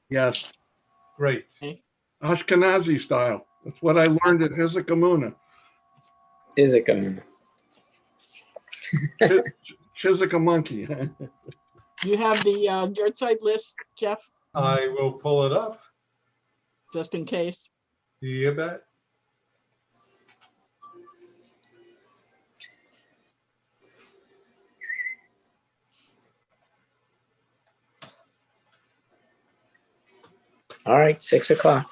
Yes. Great. Okay. Ashkenazi style. That's what I learned at Chizuk Amuno. Chizuk Amuno. Chizuk a monkey. You have the yard site list, Jeff, I will pull it up. just in case. You bet. All right, 6 o'clock.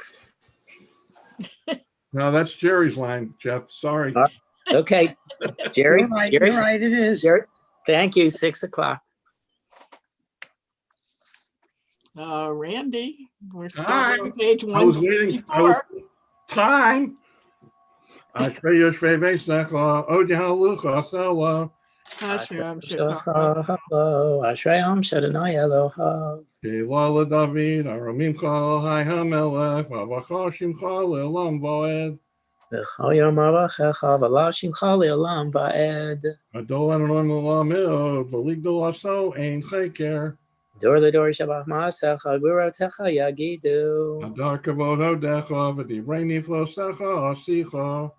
No, that's Jerry's line, Jeff. Sorry. Okay, Jerry. You're right, Jerry, you're right, it is. Jerry, thank you. 6 o'clock. Randy, we're Hi. starting on page I was waiting. 164. Time. Ashrei Yoshvei Veisecha, Odeh Halucha, Sela, Hashem Hello, Ashrayam Shadonai Eloha. Keilah LeDavid, Aramimcha Elohai HaMelech, Vavacha Shimcha Le'olam Va'ed. V'chol yom avachecha v'la shimcha le'olam va'ed. Adol Adonai L'olam Me'od, V'ligdol Aso Ein Cheker. Dor l'dor shabach ma'asecha gvurotecha yagidu. Adar Kavod Hodecha, V'divrei Niflosecha Asicha.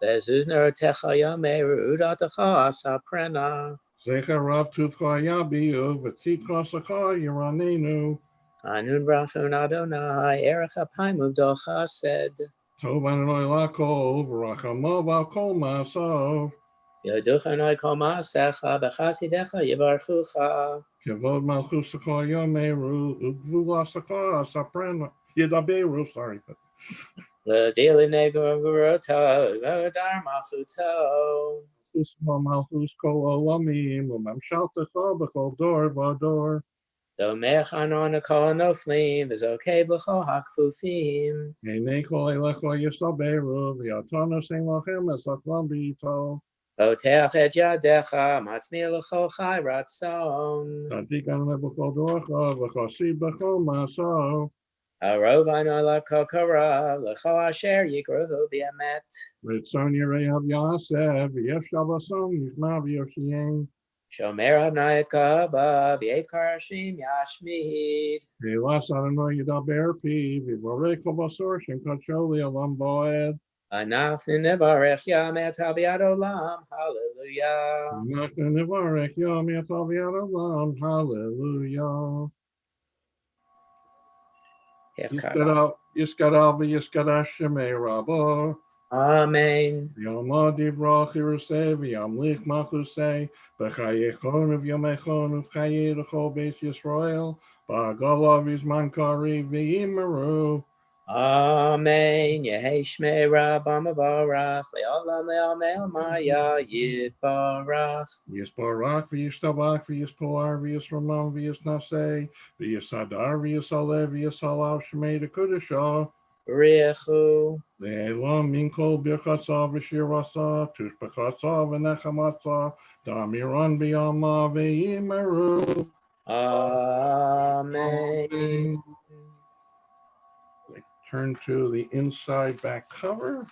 V'ezuz nerotecha yameru udatecha asaprena. Zecher Rav Tuvcha Yabiu, V'tzitcha Sacha Yiranenu. Anun brachun Adonai erech apayim uvdol chesed. Tov Adonai L'Kol, V'rachamav Al Kol Ma'asav. Yoduchanoi kol ma'asecha v'chasidecha yivarchucha. Kavod Malchusacha Yameru, Ugvulasacha Asaprena. Yedaberu, sorry. L'dili nego gurota v'odar machuto. Chusma Malchus Kol Olamim, Umamshaltecha B'chol Dor V'Dor. Domech anon kol noflim v'zokei b'chol hakfufim. Einei Kol Elecha Yisaberu, V'yatana Sein Lachem Esachlam B'Yito. Poteach et yadecha matzmi l'chol chai ratzon. Tadik Adonai B'chol Dorcha, V'chasi B'chol Ma'asav. Arov ano l'kol kara l'chol asher yikrohu b'emet. Ritzon Yirei Hav Yaseh, V'yesh Shavasam Yishma V'yoshien. Shomer Adonai et ka'aba v'yet karashim yashmid. V'yelas Adonai Yidaber Pi, V'vorei Kol Basor Shem Kadsho Le'olam Bo'ed. Anachnu nevarech yamet haviad olam. Hallelujah. Nachnu Nevarech Yom Yatav Yad Olam. Hallelujah. Yiskadav Yiskadash Shemei Rabbah. Amen. Yom Adivrach Yerusei V'Yamlich Machusei B'chayechon V'Yomechon V'chayei L'chol Beis Yisrael B'Agalav Yizman Kari V'Yimeru. Amen. Yehi shmei Rabbah Mavarach le'olam le'amel maya yitbarach. Yisbarach V'Yishtabach V'Yispoar V'Yisramam V'Yisnasei V'Yisadar V'Yisalev V'Yisalav Shemei D'Kudashah. Richu. Ve'elam min kol birchatza v'shirasa, tushbechatza v'nechamatza, damiran b'yama ve'imeru. Amen. Turn to the inside back cover.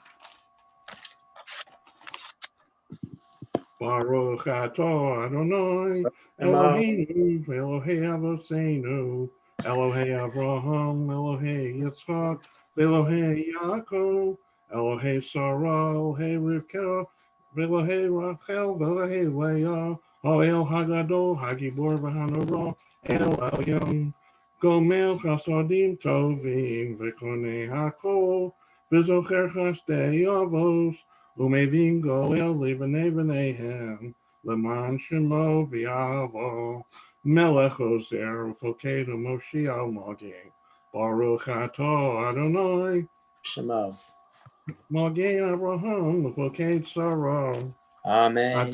Baruch atah Adonai, Eloheinu v'Elohei Avoseinu, Elohei Avraham, Elohei Yitzchak, Elohei Yaakov, Elohei Sarah, Elohei Rivka, Elohei Rachel, Elohei Leah, El Hagadol, Hagibor v'Hanora, El Elyon, Gomel Chasadim Tovim, V'Konei Hakol, V'Zocher Chasdei Avos, Umevin Goel Levanei V'Neihem, Leman Shemo V'Yavo, Melech Ozer, Ufokedu Moshiach Mageh, Baruch atah Adonai, Shemo. Mageh Abraham, Ufoked Sarah. Amen.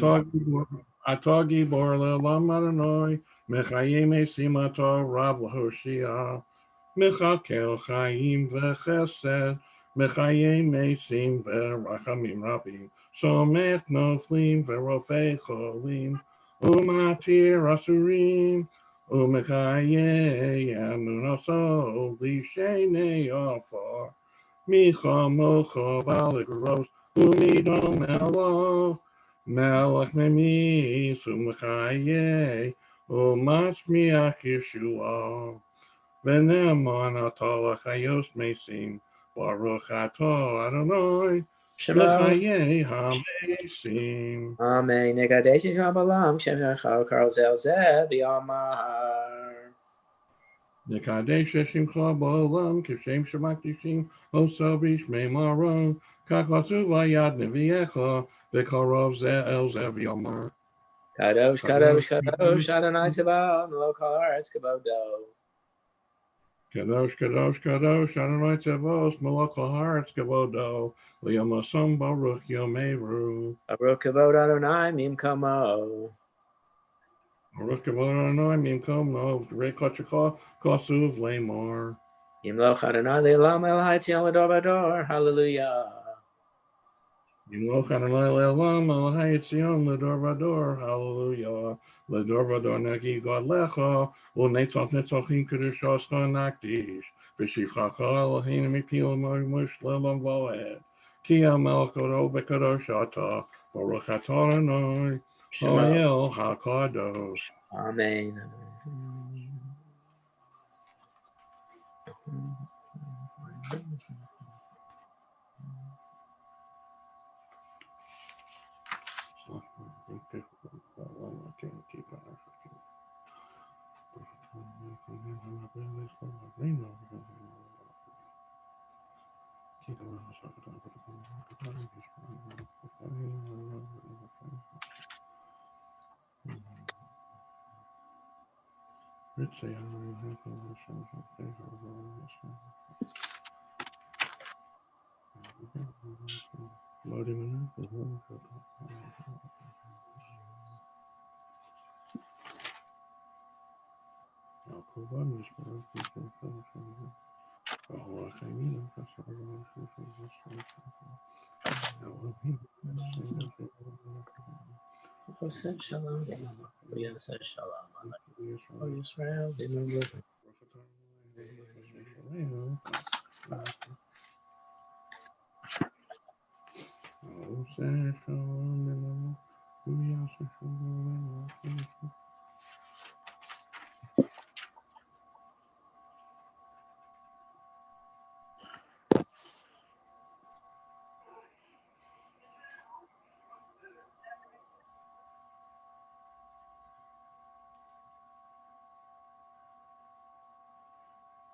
Atah Gibor Le'olam Adonai, Mechayim Esimato Rav L'Hoshia, Mechakel Chaim V'Chesed, Mechayim Esim V'Rachamim Rabim, Somech Noflim V'Rofei Cholim, Umatir Asurim, Umechayei Amunaso L'Shenei Afar, Micha Mocha Valigros, Umidom Elo, Melech Memis, Umechayei, Umasmiach Yeshua. V'ne'eman atah l'chayos mesim, Baruch atah Adonai, Shema. L'chayei hamesim. Amen. Negadesh Shabbalam. Shem Shachar Karl Zelzeh. B'Yamar. Nekadesh Shimcha Ba'olam, Kishem Shemakdishim, Osabish Me'maron, Kach Vayad Nevi'echa, V'karov Zeh El Zeh V'yomar. Kadosh, Kadosh, Kadosh, Adonai Tzava'ot, Melech Haaretz Kavodo. Kadosh, Kadosh, Kadosh, Adonai Tzavos, Melech Haaretz Kavodo, L'yom Asam Baruch Yomeru. Baruch Kavod Adonai Mimkamo. Baruch Kavod Adonai Mimkom No, Rekot Shekah, Kosuv Lamar. Yimloch Adonai Le'olam El Haitzion L'dor Vador. Hallelujah. Yimloch Adonai Le'olam, El Hayitzion, L'dor Vador, Hallelujah. L'dor Vador Nagi God Lecha, U'netzach Netzachim Kedushoscha Nakdish, V'shivchacha Elohim Mipil Moimush Le'olam Voed. Ki HaMelech Kodo V'Kadosh Ata, Baruch Atah Adonai, Shema. Ha'el HaKadosh. Amen. I can't keep on. Shalom. Shalom. Oh, Israel.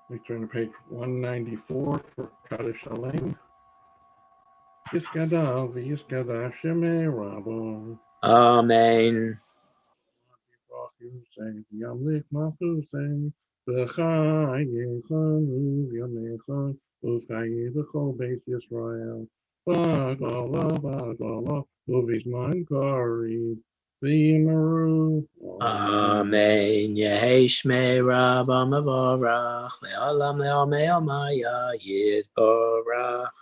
We turn to page 194 for Kaddish Shalem. Yiskada v'yiskada shemei rabo. Amen. Yamlich machusei v'chayechanu v'yamecha v'chaye v'chol beis Yisrael v'agala v'agala v'vizman kariv v'yimaru. Amen. Yehi Shmei Rabba Mavorach Le'olam Le'omei Omaya Yitborach.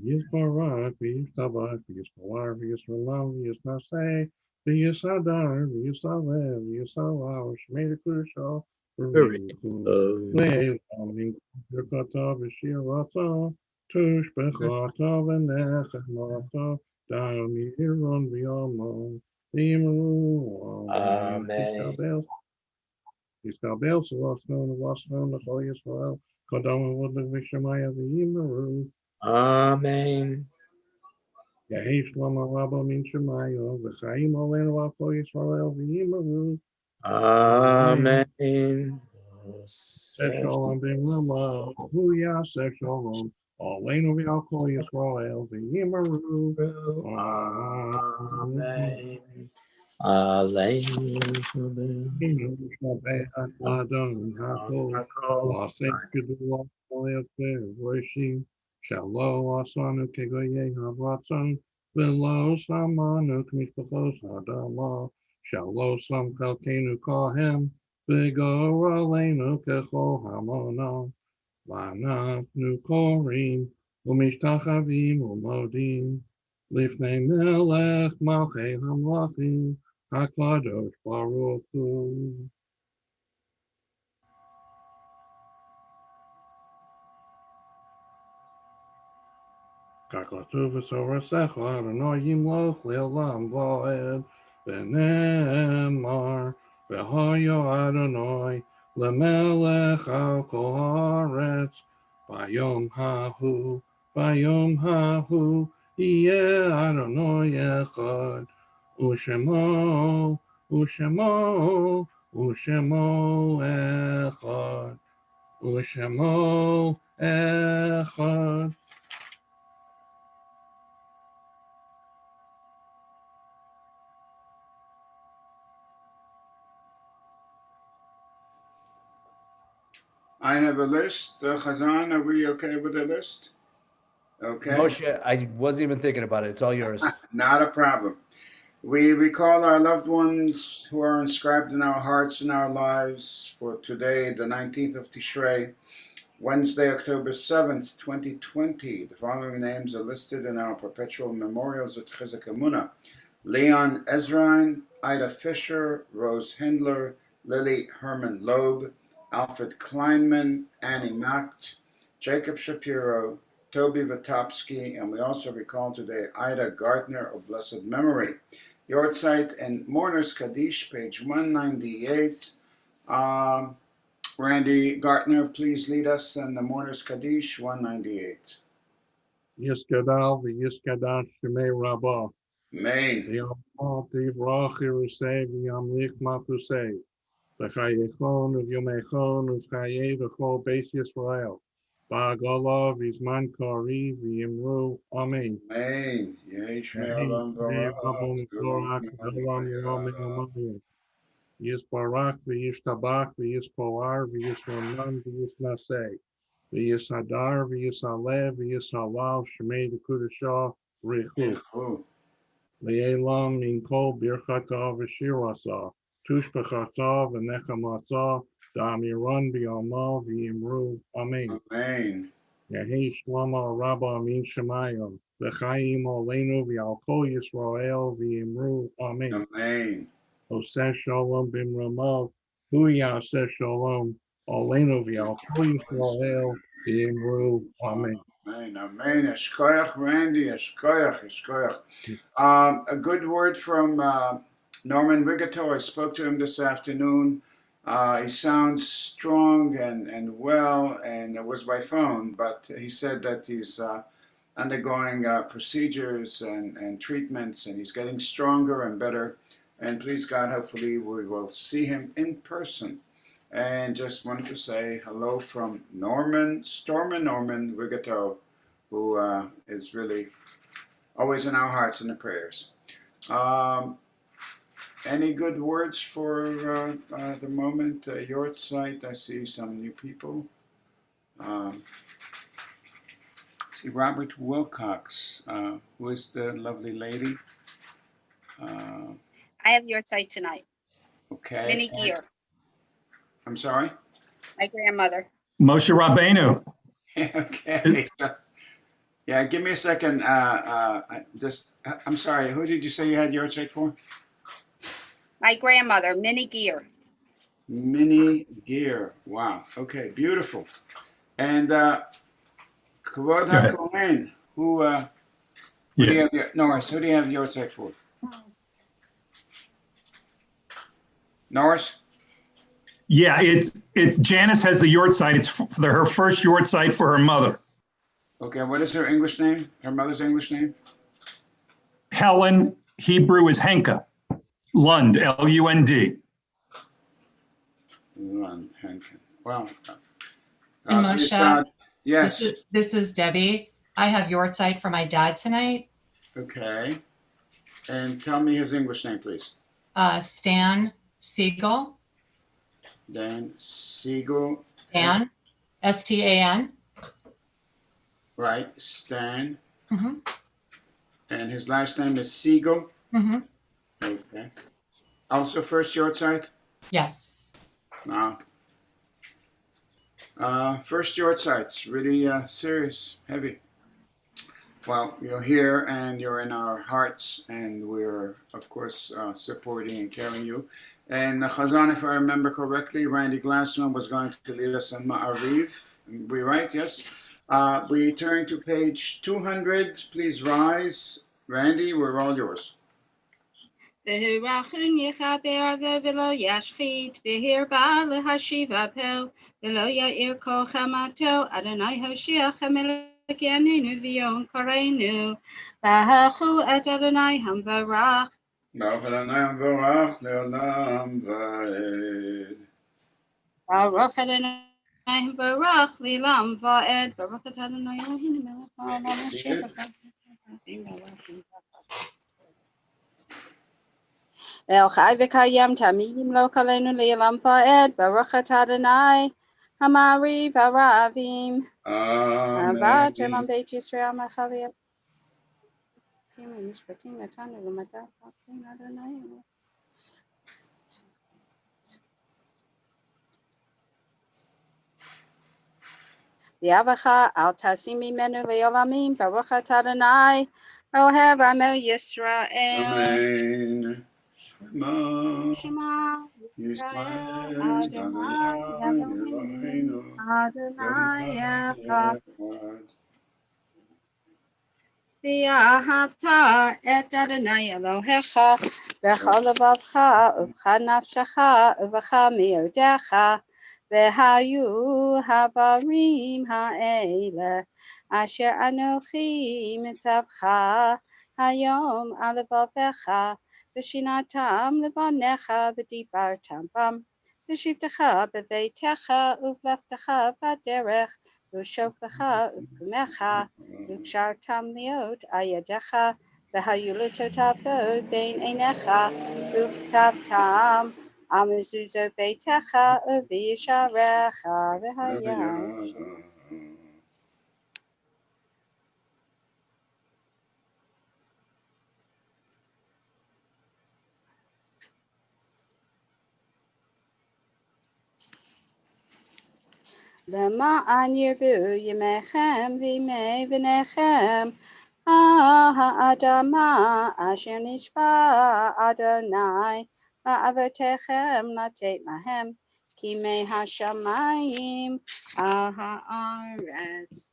Yisbarak v'yistabak v'yisbalar v'yisralam v'yisnaseh v'yisadar v'yisalev v'yisalar shmei kusha v'ruchu le'elamim v'kata v'shirata tush b'chata v'nechemata da'am yiron v'yamon v'yimaru. Amen. Yistabel s'vasnon v'asnon l'chol Yisrael kodam v'vodek v'shemaya v'yimaru. Amen. Yehi Shlomo Rabba Min Shemayo, V'chaim Olenu Afo Yisrael V'yimaru. Amen. Shalom B'Mama, Hu Yaseh Shalom, Olenu V'Afo Yisrael V'yimaru. Amen. Amen. Adon Hakol, L'aseh Kedula Oyefer Roshim, Shalom Asanu Kegoye Havratzon, V'lo Samanu K'mishpachos Hadamah, Shalom Sam Chalkenu Kohem, V'gor Aleinu Kechol Hamonah, V'anafnu Korim, U'mishtachavim U'modim, Lifnei Melech Malchei Hamlachim, HaKadosh Baruch Hu. Kakatu v'sorasecha Adonai yimloch le'olam va'ed v'ne'emar v'hayo Adonai למלך על כל הארץ, ביום ההוא, יהיה אדוני אחד, ושמו אחד, ושמו אחד. I have a list. Chazan, are we okay with the list? Okay. Moshe, I wasn't even thinking about it. It's all yours. Not a problem. We recall our loved ones who are inscribed in our hearts and our lives for today, the 19th of Tishrei, Wednesday, October 7th, 2020. The following names are listed in our perpetual memorials at Chizuk Amuno: Leon Ezrain, Ida Fisher, Rose Hindler, Lily Herman Loeb, Alfred Kleinman, Annie Macht, Jacob Shapiro, Toby Vatopsky, and we also recall today Ida Gardner of blessed memory. Yortzeit and Mourners Kaddish, page 198. Randy Gartner, please lead us in the Mourners Kaddish, 198. Yiskadal v'yiskadash shemei rabbah. Amen. V'yamot yivrach Yerusei v'yamlich mafusei. V'chayechon v'yomechon v'chaye v'chol beis Yisrael. Ba'agala v'zman kari v'yimru. Amen. Amen. Yehi Shmei Olam V'yirabon v'zorak v'olam yoram yomayim. Yisbarach v'yishtabach v'yispoar v'yisronan v'yisnasei. V'yisadar v'yisalev v'yisalal shemei d'kudashah richu. Yehu. Le'elam min kol birchata v'shirasa. Tushbachata v'nechamata da'amiran v'yamal v'yimru. Amen. Amen. Yehi shlama rabba min shemayim. V'chaim oleinu v'al kol Yisrael v'yimru. Amen. Amen. Oseh shalom b'mramav. Hu yaseh shalom oleinu v'al kol Yisrael v'yimru. Amen. Amen. Amen. Eshkoyach, Randy. Eshkoyach. A good word from Norman Rigato. I spoke to him this afternoon. He sounds strong and well, and it was by phone, but he said that he's undergoing procedures and treatments, and he's getting stronger and better. And please God, hopefully we will see him in person. And just wanted to say hello from Norman Rigato, who is really always in our hearts and the prayers. Any good words for the moment? Your site, I see some new people. See Robert Wilcox, who is the lovely lady. I have your site tonight. Okay. Minnie Gear, I'm sorry? my grandmother. Moshe Rabbeinu. Okay. Yeah, give me a second. I'm sorry, who did you say you had your site for? My grandmother, Minnie Gear. Minnie Gear. Wow. Okay, beautiful. And Kavod HaKohen, who do you have your, Norris, who do you have your site for? Norris? Yeah, it's Janice has the yort site. It's her first yort site for her mother. Okay, what is her English name? Her mother's English name? Helen, Hebrew is Henka. Lund, L-U-N-D. Lund, Henken. Wow. And Please Moshe, God. Yes. this is Debbie. I have your site for my dad tonight. Okay. And tell me his English name, please. Stan Siegel. Dan Siegel. Dan, S-T-A-N. Right, Stan. Mm-hmm. And his last name is Siegel. Mm-hmm. Okay. Also first yort site? Yes. Wow. First yort sites, really serious, heavy. Well, you're here and you're in our hearts, and we're, of course, supporting and carrying you. And Chazan, if I remember correctly, Randy Glassman was going to lead us in Ma'ariv. We right? Yes. We turn to page 200. Please rise. Randy, we're all yours. והרחון יחבר ולא ישחית, והרבה להשיב אפו, ולא יאיר כל חמתו, אדוני הושיעכם אלוקינו ויום קראנו, ברכו את אדוני המברך. ברוך אדוני המבורך לעולם ועד. ברוך אדוני המברך לעולם ועד, ברוך את אדוני אלוהינו מלך העולם אשר אל חי וקיים תמיד ימלוך עלינו לעולם ועד, ברוך את אדוני המעריב הרבים. אהבת עולם בית ישראל מחווה משפטים נתנו למדע פרקים אדוני. ויאבך אל תשים ממנו לעולמים, ברוך את אדוני אוהב עמו ישראל. אמן. שמע ישראל אדוני אלוהינו אדוני אחד. ואהבת את אדוני אלוהיך בכל לבבך ובכל נפשך ובכל מאודיך, והיו הדברים האלה אשר אנוכי מצווך היום על לבביך, ושיננתם לבניך ודיברתם בם, בשבתך בביתך ובלכתך בדרך, ובשופך ובקומך, וקשרתם להיות על ידך, והיו לטוטפות בין עיניך, וכתבתם על מזוזות ביתך ובישעריך, והיה למען ירבו ימיכם וימי בניכם האדמה אשר נשבע אדוני לאבותיכם לתת להם, כימי השמיים על הארץ.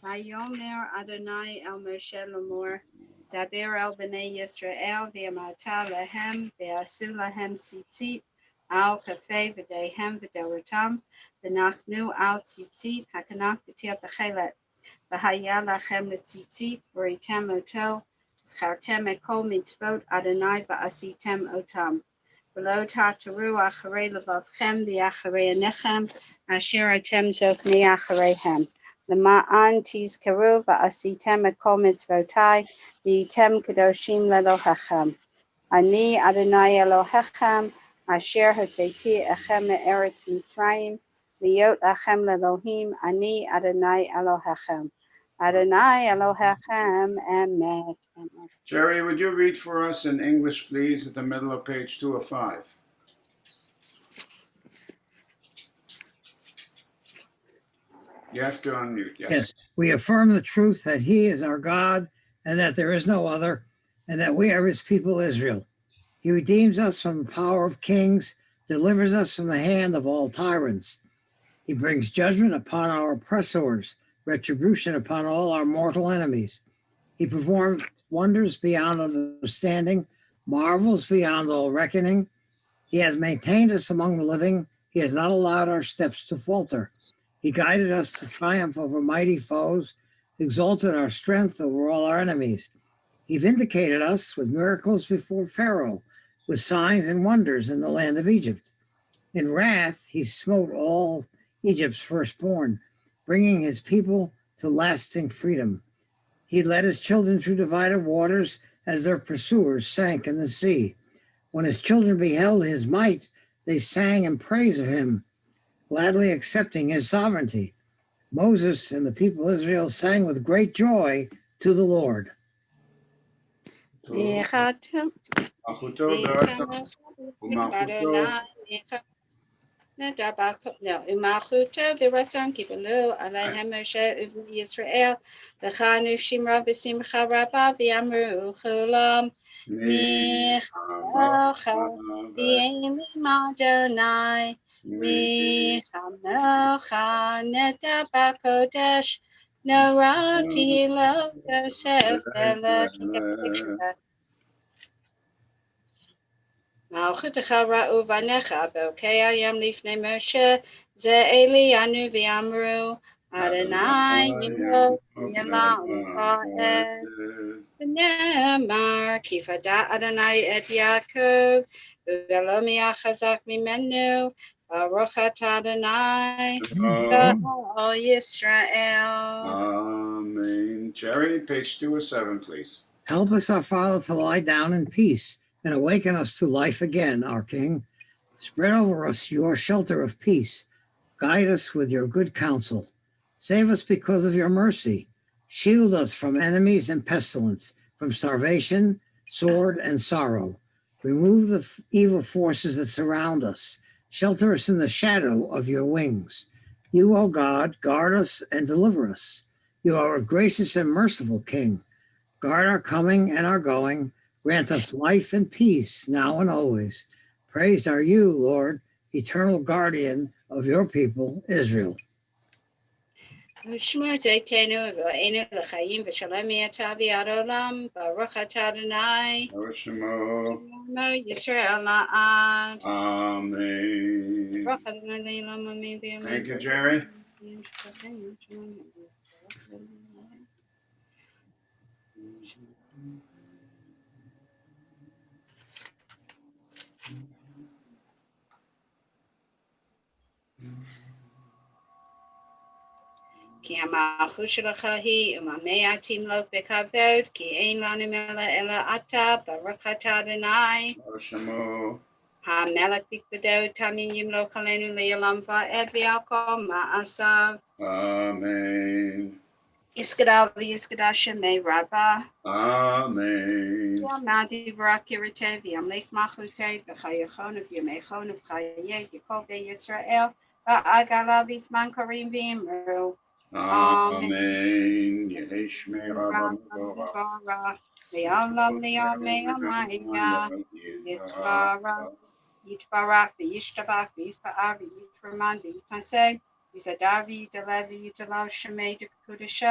ויאמר אדוני אל משה לאמור, דבר אל בני ישראל ואמרת להם, ועשו להם ציצית על כפי בדיהם ודורותם, ונחנו על ציצית הכנף בתחילת החלק. והיה לכם לציצית וראיתם אותו, זכרתם את כל מצוות אדוני ועשיתם אותם. ולא תעתרו אחרי לבבכם ואחרי עיניכם, אשר אתם זוקני אחריהם. למען תזכרו ועשיתם את כל מצוותיי, והייתם קדושים לאלוהיכם. אני אדוני אלוהיכם, אשר הוצאתי אתכם מארץ מצרים, להיות לכם לאלוהים, אני אדוני אלוהיכם. Adonai Elohechem Emet. Jerry, would you read for us in English, please, at the middle of page 205? You have to unmute, yes. Yes, we affirm the truth that he is our God and that there is no other, and that we are his people Israel. He redeems us from the power of kings, delivers us from the hand of all tyrants. He brings judgment upon our oppressors, retribution upon all our mortal enemies. He performs wonders beyond understanding, marvels beyond all reckoning. He has maintained us among the living. He has not allowed our steps to falter. He guided us to triumph over mighty foes, exalted our strength over all our enemies. He vindicated us with miracles before Pharaoh, with signs and wonders in the land of Egypt. In wrath, he smote all Egypt's firstborn, bringing his people to lasting freedom. He led his children through divided waters as their pursuers sank in the sea. When his children beheld his might, they sang in praise of him, gladly accepting his sovereignty. Moses and the people of Israel sang with great joy to the Lord. ומלכותו ברצון קיבלו עליהם משה ובני ישראל, וחנו שמרה בשמחה רבה, ואמרו כולם מחמך באלים אדוני, מחמך נדע בקודש, נורא תהילות יוסף אלוקים. מלכותך ראו בניך באלוקי הים לפני משה, זה אלינו ואמרו, אדוני ימלוך יעלם בעת. ונאמר, כי פדה אדוני את יעקב, וגלו מי החזק ממנו, ברוך אתה אדוני, גאל ישראל. Amen. Jerry, page 207, please. Help us, our Father, to lie down in peace and awaken us to life again, our King. Spread over us your shelter of peace. Guide us with your good counsel. Save us because of your mercy. Shield us from enemies and pestilence, from starvation, sword, and sorrow. Remove the evil forces that surround us. Shelter us in the shadow of your wings. You, O God, guard us and deliver us. You are a gracious and merciful King. Guard our coming and our going. Grant us life and peace now and always. Praised are you, Lord, eternal guardian of your people, Israel. ושמור צאתנו ובואנו לחיים ושלום יהיה ביד העולם, ברוך אתה אדוני, שמור ישראל לעד. Amen. ברוך אדוני לעולם אמן ואמן. Thank you, Jerry. כי המלכות שלך היא ומעמיה תמלוך בכבוד, כי אין לנו מלך אלא אתה, ברוך אתה אדוני. המלך בכבודו תמיד ימלוך עלינו לעולם ועד ועל כל מעשיו. Amen. יסגדל ויסגדל שמי רבה. Amen. יעמד יברך ירתה וימלך מלכותה בחייכון ובימיכון ובחיי כל בית ישראל, ועגלה בזמן קרים ואמרו. Amen. יהי שמי רבה מבורך. לעולם לימי המאיה. יתברך וישתבח ויתפאר ויתרומם ויתנשא, ויזדר וידלה וידלו שמי דקודשו.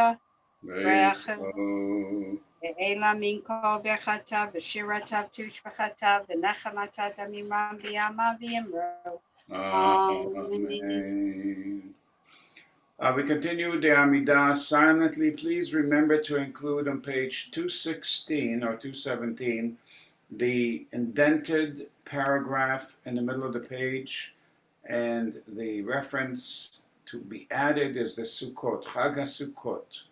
ואלה מן כל ברכתה ושירתה ותשבחתה ונחמתה דמירם בימה ויאמרו. Amen. We continue the Amidah silently. Please remember to include on page 216 or 217 the indented paragraph in the middle of the page, and the reference to be added is the Sukkot, Chag HaSukkot.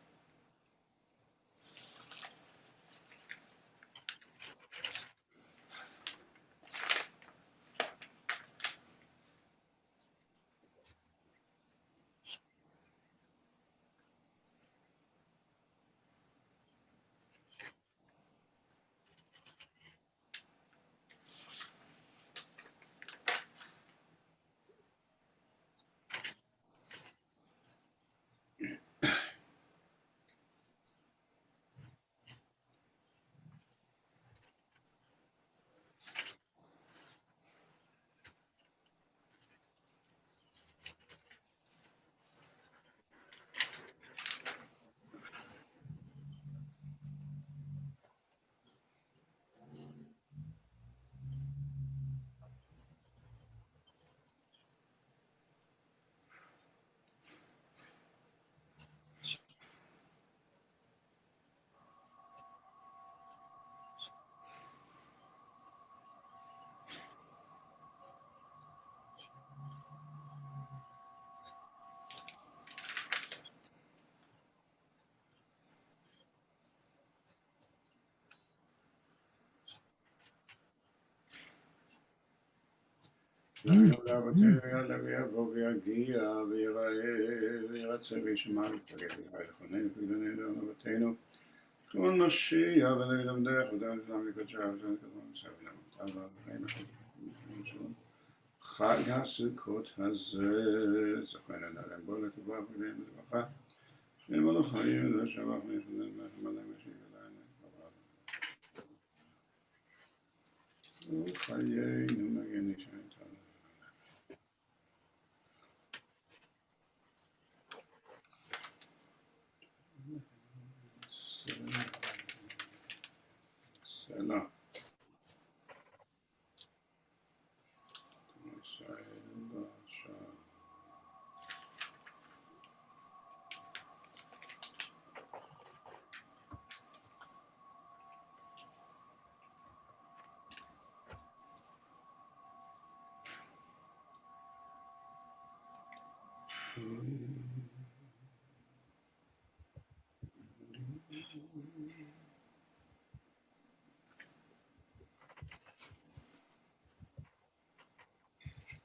חג הסוכות הזה, זכרנו נעלם בו לטובה ולהם לברכה, שימנו חיים ושבח מלך מלא משיב אלינו, וחיינו מגן נשאר איתנו. סלע.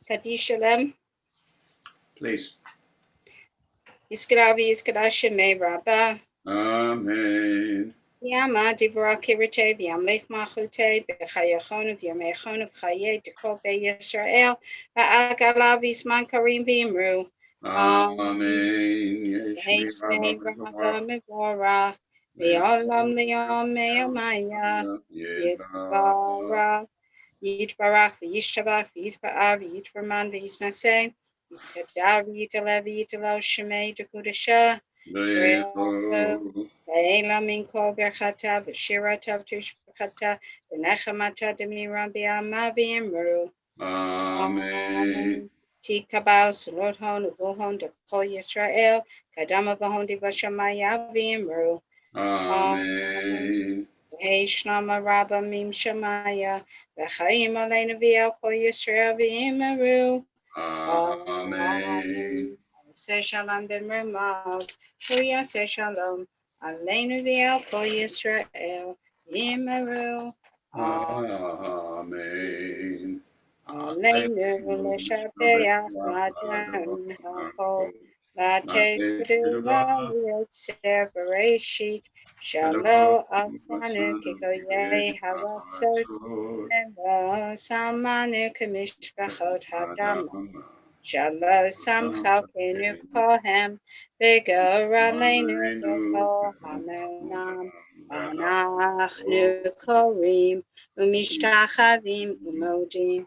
Kadishalem. Please. Yiskadavi Yiskadashime Rabba. Amen. Yama Divra Kirite Yamlech Machute Bechayachon of Yamechon of Chaye Dekol Be Yisrael Agalavis Man Karim Bimru. Amen. Yeshme Rabba Mevora Leolam Leom Meomaya Yitbara Yitbarach Yishtabach Yitbarav Yitberman Visnase Yitadav Yitalev Yitalo Shemay Dekudasha Leila Minko Berchata Bashira Tush Berchata Benechamata Demiram Biama Vimru. Amen. Tikabau Sulodhon Uvohon Deko Yisrael Kadama Vahon Divashamaya Vimru. Amen. Hey Shnama Rabba Mim Shamaya V'chaim Aleinu V'Yalko Yisrael V'Imeru. Amen. Say Shalom Ben Ramav Huya Say Shalom Aleinu V'Yalko Yisrael V'Imeru. Amen. Aleinu L'Shabeach Ladan HaKol Lates B'Duva Yotzer Bereshit Shalo Atzanu Kikoye Haratzot Elo Samanu Kamishpachot Hadama Shalo Samchal Kenu Kohem B'Gor Aleinu B'Kol Hamonam Anachnu Korim Umishtachavim Umodim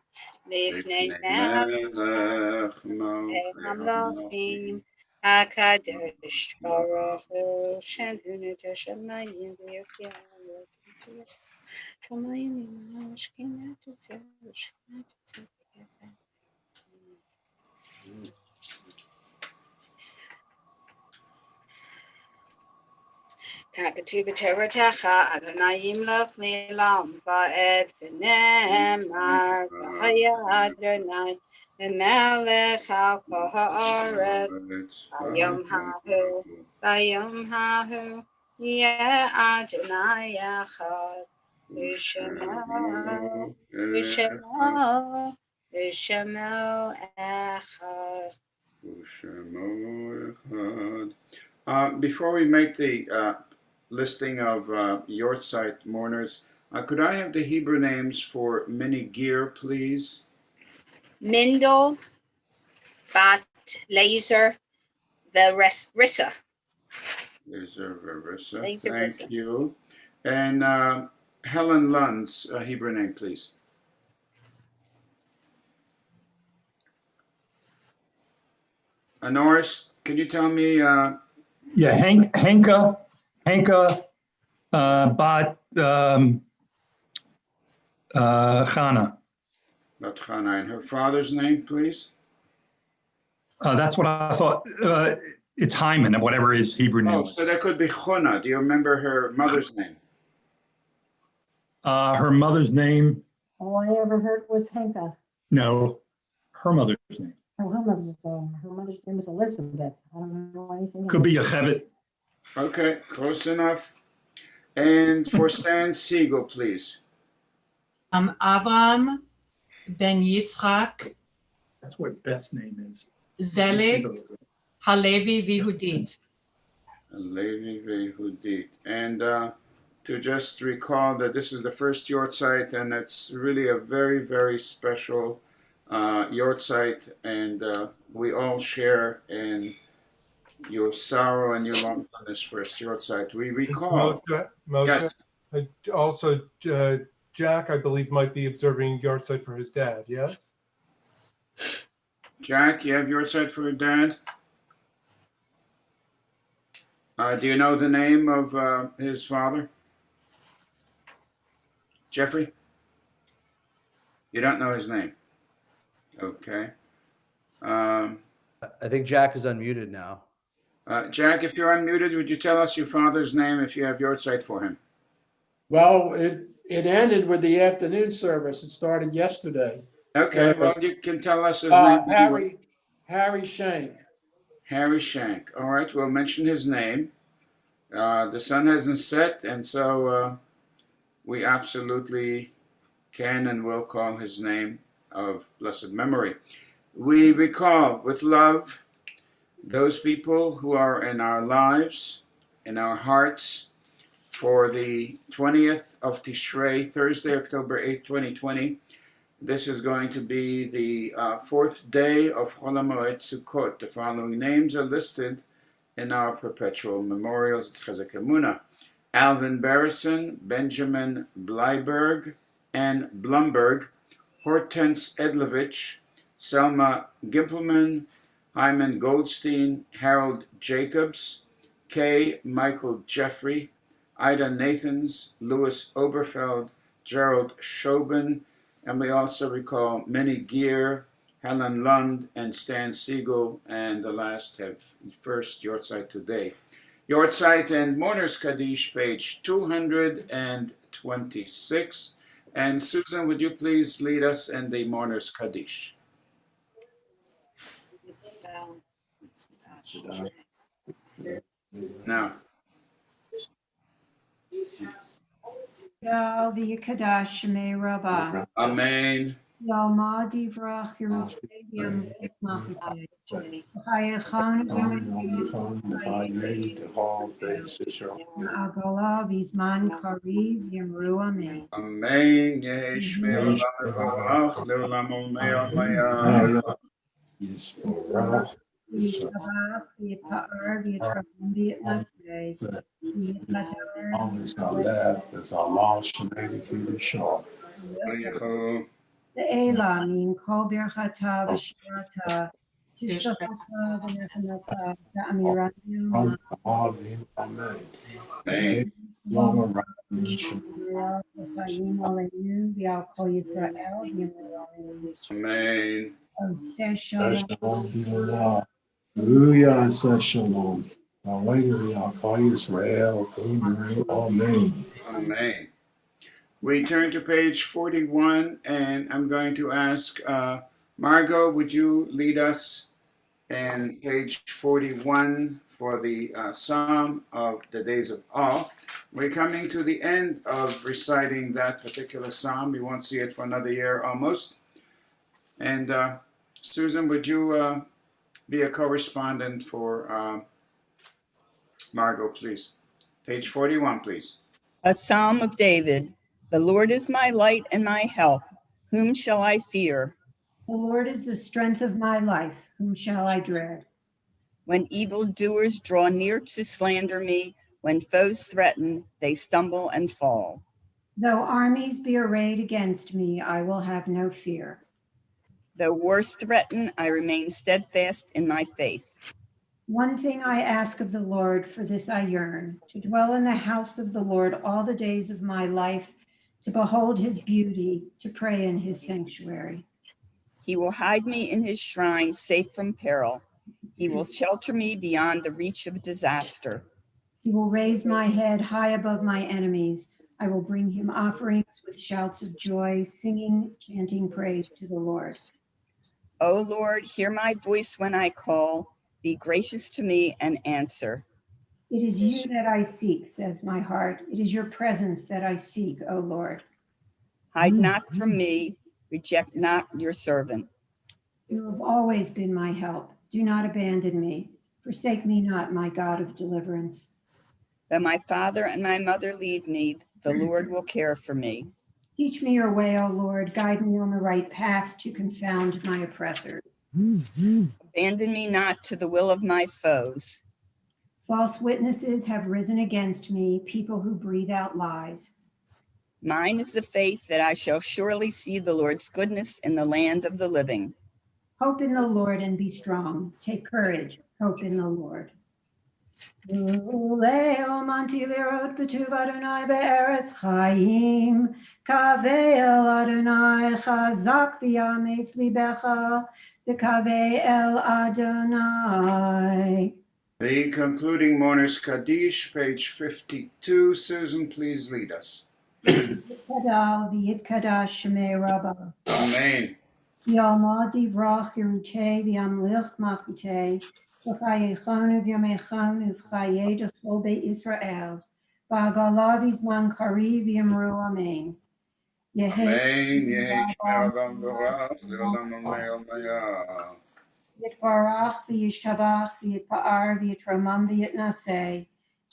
Lifnei Melech Hamlochim HaKadosh Baruch Hu Shenu Nidashamayim V'Yotzir Yotzir Shamayim Yimashkin Atutzer Shkin Atutzer B'Gevah. Kakatu b'teratacha Adonai yimloch li'olam va'ed v'nemar v'haya Adonai v'melech al kol ha'aretz Bayom hahu yeh Adonai echad V'shemo echad. Before we make the listing of Yortzeit mourners, could I have the Hebrew names for Minnie Gear, please? Mindel, Bat, Laser, Rissa. Laser Verissa. Laser Thank Rissa. you. And Helen Lund's Hebrew name, please. Norris, can you tell me? Yeah, Henka, Bat Chana. Bat Chana, and her father's name, please. That's what I thought. It's Hyman, whatever his Hebrew name. Oh, so that could be Chona. Do you remember her mother's name? Her mother's name? All I ever heard was Henka. No, her mother's name. Oh, her mother's name. Her mother's name is Elizabeth. I don't know anything. Could be Yocheved. Okay, close enough. And for Stan Siegel, please. Avram Ben Yitzchak That's what Beth's name is. Zelig Halevi Vihudit. Levi Vehudit. And to just recall that this is the first Yortzeit, and it's really a very, very special Yortzeit, and we all share in your sorrow and your love on this first Yortzeit. We recall. Moshe, Yes. also, Jack, I believe, might be observing Yortzeit for his dad, yes? Jack, you have Yortzeit for your dad? Do you know the name of his father? Jeffrey? You don't know his name? Okay. I think Jack is unmuted now. Jack, if you're unmuted, would you tell us your father's name if you have Yortzeit for him? Well, it ended with the afternoon service. It started yesterday. Okay, well, you can tell us his name. Harry Shank. Harry Shank. All right, we'll mention his name. The sun hasn't set, and so we absolutely can and will call his name of blessed memory. We recall with love those people who are in our lives, in our hearts, for the 20th of Tishrei, Thursday, October 8th, 2020. This is going to be the fourth day of Chol HaMoed Sukkot. The following names are listed in our perpetual memorials at Chizuk Amuno: Alvin Barrison, Benjamin Bleiberg and Blumberg, Hortense Edlovich, Selma Gimpelman, Hyman Goldstein, Harold Jacobs, K. Michael Jeffrey, Ida Nathans, Louis Oberfeld, Gerald Shobin, and we also recall Minnie Gear, Helen Lund, and Stan Siegel, and the last have first Yortzeit today. Yortzeit and Mourners Kaddish, page 226. And Susan, would you please lead us in the Mourners Kaddish? Now. V'yikadash Shemei Rabbah. Amen. Yalma divrach Yerutei v'yamlech machutei. V'chayechon v'agala v'zman kariv yamru amen. Amen. Yehi Shmei Olam Varach Leolam Omeod Maya. V'yishabach v'yitpa'ar v'yitrakam v'yitlasei. V'yikol. Le'ela min kol birchata v'shirata tishbachata v'nechamata v'amirat Amen. v'chayim aleinu v'al kol Yisrael v'yamru amen. Amen. Oseh shalom. Hallelujah, and say shalom. Hallelujah, call Israel, amen. Amen. We turn to page 41, and I'm going to ask Margot, would you lead us in page 41 for the Psalm of the Days of Awe? We're coming to the end of reciting that particular psalm. We won't see it for another year almost. And Susan, would you be a correspondent for Margot, please? Page 41, please. A Psalm of David. The Lord is my light and my help. Whom shall I fear? The Lord is the strength of my life. Whom shall I dread? When evildoers draw near to slander me, when foes threaten, they stumble and fall. Though armies be arrayed against me, I will have no fear. Though wars threaten, I remain steadfast in my faith. One thing I ask of the Lord, for this I yearn, to dwell in the house of the Lord all the days of my life, to behold his beauty, to pray in his sanctuary. He will hide me in his shrine, safe from peril. He will shelter me beyond the reach of disaster. He will raise my head high above my enemies. I will bring him offerings with shouts of joy, singing, chanting praise to the Lord. O Lord, hear my voice when I call. Be gracious to me and answer. It is you that I seek, says my heart. It is your presence that I seek, O Lord. Hide not from me, reject not your servant. You have always been my help. Do not abandon me. Forsake me not, my God of deliverance. Though my father and my mother leave me, the Lord will care for me. Teach me your way, O Lord. Guide me on the right path to confound my oppressors. Abandon me not to the will of my foes. False witnesses have risen against me, people who breathe out lies. Mine is the faith that I shall surely see the Lord's goodness in the land of the living. Hope in the Lord and be strong. Take courage. Hope in the Lord. Uleo manti lirot b'tuv Adonai be'eretz chayim. Kaveh el Adonai chazak v'yametz libecha. V'kaveh el Adonai. The concluding Mourners Kaddish, page 52. Susan, please lead us. Yitkadal v'yitkadash Shemei Rabbah. Amen. Yalma divrach Yerutei v'yamlich machutei. V'chayechonu v'yamechonu v'chayei d'chol be'Yisrael. V'agala v'zman kariv v'yamru amen. Amen. Yehi Shme'avam V'rach Le'olam Omeya. Yitbarach v'yishtabach v'yitpa'ar v'yitramam v'yitnaseh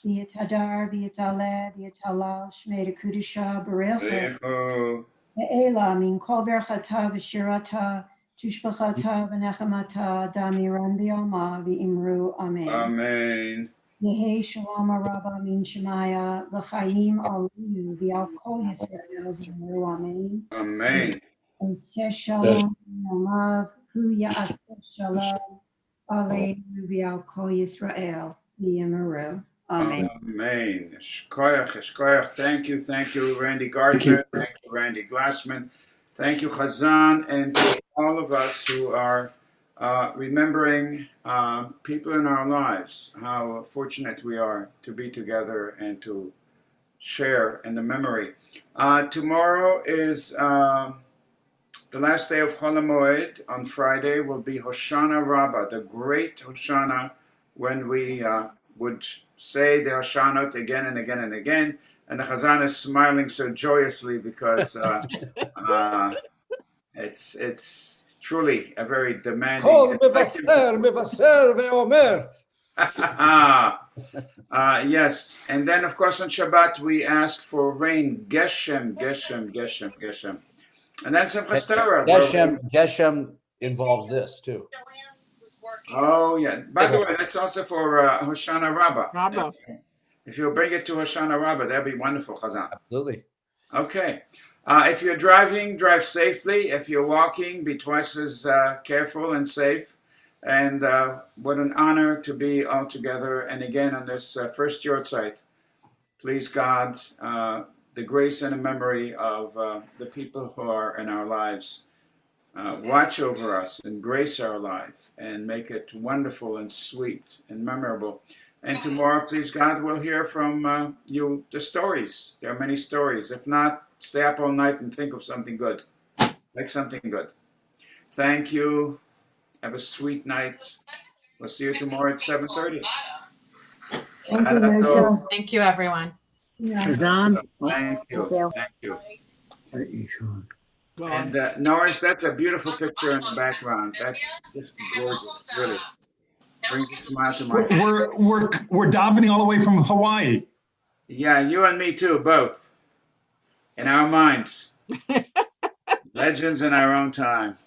v'yithadar v'yitaleh v'yitalal shmei kudusha barechu B'rechu. ve'ela min kol berchata v'shirata tushbachata v'nechamata damiran b'yoma v'imru amen. Amen. Yehi shalom rabba min shemaya v'chayim alim v'al kol Yisrael v'imru amen. Amen. And shalom amav hu ya'aseh shalom aleinu v'al kol Yisrael v'yimaru. Amen. Amen. Shkoyach, shkoyach. Thank you, Randy Gardner. Thank you, Randy Glassman. Thank you, Chazan, and to all of us who are remembering people in our lives, how fortunate we are to be together and to share in the memory. Tomorrow is the last day of Chol HaMoed. On Friday will be Hoshana Rabbah, the great Hoshana, when we would say the Hoshanot again and again and again. And the Chazan is smiling so joyously because it's truly a very demanding. Yes, and then of course on Shabbat we ask for rain, Geshem, Geshem, Geshem, Geshem. And then Simchas Torah. Geshem involves this too. Oh yeah. By the way, that's also for Hoshana Rabbah. If you'll bring it to Hoshana Rabbah, that'd be wonderful, Chazan. Absolutely. Okay. If you're driving, drive safely. If you're walking, be twice as careful and safe. And what an honor to be all together. And again, on this first Yortzeit, please God, the grace and the memory of the people who are in our lives. Watch over us and grace our life and make it wonderful and sweet and memorable. And tomorrow, please God, we'll hear from you the stories. There are many stories. If not, stay up all night and think of something good. Make something good. Thank you. Have a sweet night. We'll see you tomorrow at 7:30. Thank you, Marshall. Thank you, everyone. Chazan? Thank you. Thank you. Thank you. And Norris, that's a beautiful picture in the background. That's just gorgeous, really. Brings a smile to my face. We're davening all the way from Hawaii. Yeah, you and me too, both. In our minds. Legends in our own time.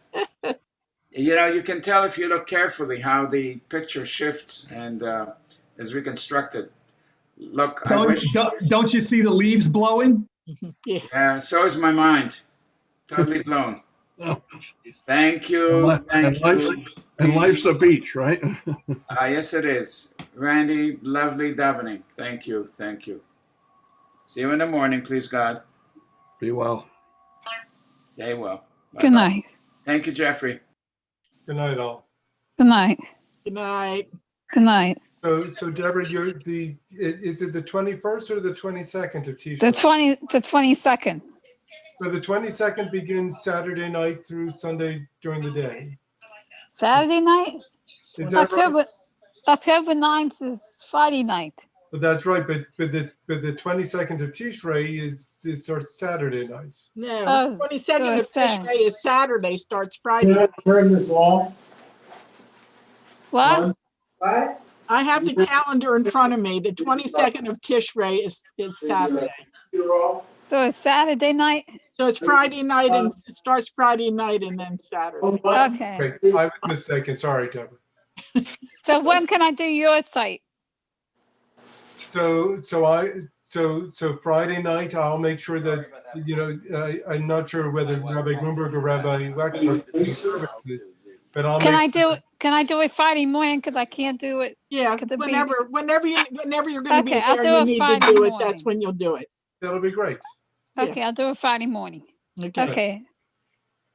You know, you can tell if you look carefully how the picture shifts and is reconstructed. Look, Don't you see the leaves blowing? Yeah, so is my mind. Totally blown. Thank you. Thank you. And life's a beach, right? Yes, it is. Randy, lovely davening. Thank you. Thank you. See you in the morning, please, God. Be well. Stay well. Bye-bye. Good night. Thank you, Jeffrey. Good night, all. Good night. Good night. Good night. So Deborah, is it the 21st or the 22nd of Tishrei? The 22nd. So the 22nd begins Saturday night through Sunday during the day. Saturday night? Is that right? October 9th is Friday night. But that's right, but the 22nd of Tishrei it starts Saturday night. No, 22nd of Tishrei is Saturday, starts Friday. Can I turn this off? What? What? I have the calendar in front of me. The 22nd of Tishrei is Saturday. So it's Saturday night? So it's Friday night and it starts Friday night and then Saturday. Okay. I was mistaken. Sorry, Deborah. So when can I do your site? So Friday night, I'll make sure that, I'm not sure whether Rabbi Grunberg or Rabbi Wexler do services, but I'll Can I do it Friday morning? Because I can't do it. Yeah, whenever you're going to be Okay, I'll there, do you it need to Friday do it. morning. That's when you'll do it. That'll be great. Okay, I'll do it Friday morning. Okay. Okay.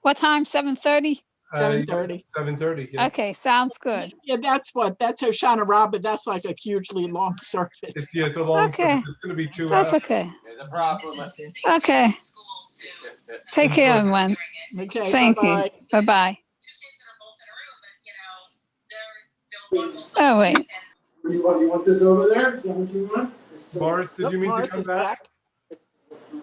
What time? 7:30? 7:30. 7:30. Yeah. Okay, sounds good. Yeah, that's Hoshana Rabbah. That's like a hugely long service. It's a long service. It's going to be 2 That's hours. okay. Okay. Take care, everyone. Okay. Thank bye-bye. you. Bye-bye. Oh, wait. You want this over there? Is that what you want? Morris, did you mean to Morris come is back?